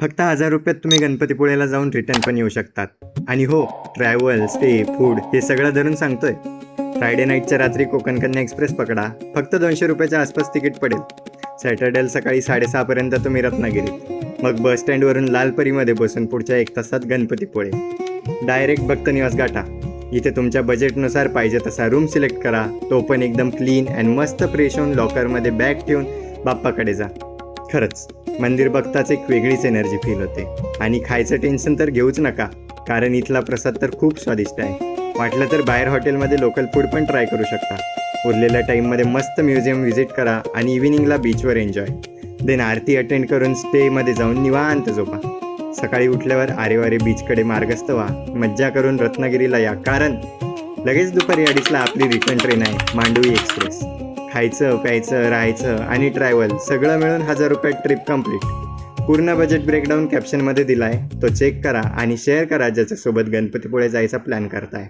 फक्त 1000 रुपयात तुम्ही गणपतीपुळेला जाऊन रिटर्न पण येऊ शकतात. आणि हो, ट्रॅव्हल, स्टे, फूड हे सगळं धरून सांगतोय. फ्रायडे नाईटच्या रात्री कोकण कन्या एक्सप्रेस पकडा, फक्त 200 रुपयाच्या आसपास तिकीट पडेल. सॅटर्डेला सकाळी 6:30पर्यंत तुम्ही रत्नागिरीत, मग बस स्टँडवरून लालपरीमध्ये बसून पुढच्या 1 तासात गणपतीपुळे. डायरेक्ट भक्त निवास गाठा. इथे तुमच्या बजेटनुसार पाहिजे तसा रूम सिलेक्ट करा, तो पण एकदम क्लीन अँड मस्त फ्रेश होऊन लॉकरमध्ये बॅग ठेवून बाप्पाकडे जा. खरंच मंदिर बघताच एक वेगळीच एनर्जी फील होते. आणि खायचं टेन्शन तर घेऊच नका, कारण इथला प्रसाद तर खूप स्वादिष्ट आहे. वाटलं तर बाहेर हॉटेलमध्ये लोकल फूड पण ट्राय करू शकता. उरलेल्या टाईममध्ये मस्त म्युझियम व्हिजिट करा आणि इव्हिनिंगला बीचवर एन्जॉय. देन आरती अटेंड करून स्टेमध्ये जाऊन निवांत झोपा. सकाळी उठल्यावर आरेवारे बीचकडे मार्गस्थ व्हा. मज्जा करून रत्नागिरीला या, कारण लगेच दुपारी 2:30ला आपली रिटर्न ट्रेन आहे, मांडवी एक्सप्रेस. खायचं, प्यायचं, राहायचं आणि ट्रॅव्हल सगळं मिळून 1000 रुपयात ट्रिप कंप्लीट. पूर्ण बजेट ब्रेकडाऊन कॅप्शनमध्ये दिला आहे, तो चेक करा आणि शेअर करा ज्याच्यासोबत गणपतीपुळे जायचा प्लॅन करताय.